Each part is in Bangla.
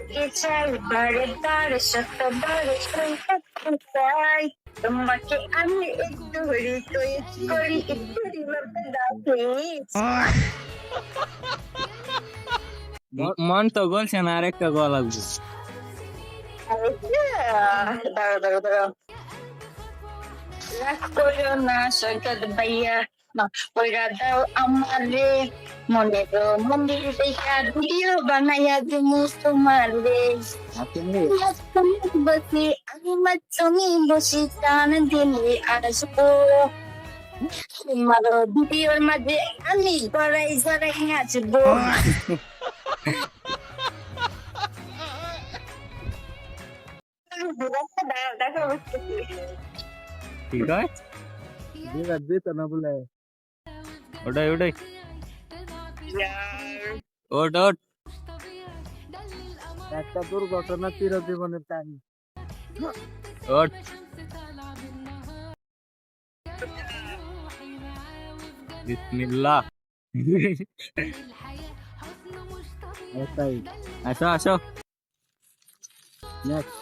তোমাকে চাই বারে বারে শতবারে চাই তোমাকে আমি একটু করি একটু রিমেম্বার দাও প্লিজ। মন তো বলছে না, আরেকটা গল আসবে। দাঁড়াও দাঁড়াও দাঁড়াও, রাগ করো না সৈকত ভাইয়া, মাফ কইরা দাও আমারে, মনের মন্দির দেখা ভিডিও বানাইয়া দিমু তোমারে। বসে আমি মাঝখানে বসে টান দিলে আসবো, তোমার ভিডিওর মাঝে আমি গড়াই গড়াই নাচবো। দেখো ঠিক আছে, দিতে না বলে ওটাই ওটাই, ওট ওট। একটা দুর্ঘটনা চিরজীবনের কাহিনী। ওট বিসমিল্লাহ। এটাই আসো আসো, নেক্সট।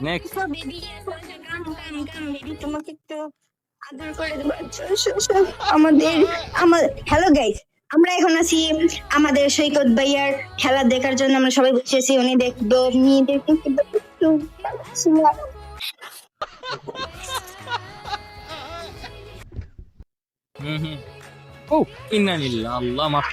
নেক্সট। বেবি গান গান গান বেবি তোমাকে একটু আদর করে দেবো। আমাদের আমার হ্যালো গাইস, আমরা এখন আছি আমাদের সৈকত ভাইয়ার খেলা দেখার জন্য। আমরা সবাই বসেছি, উনি দেখবো নিয়ে দেখতে কিন্তু একটু হুম হুম। ও ইন্না লিল্লাহ, আল্লাহ মাফ।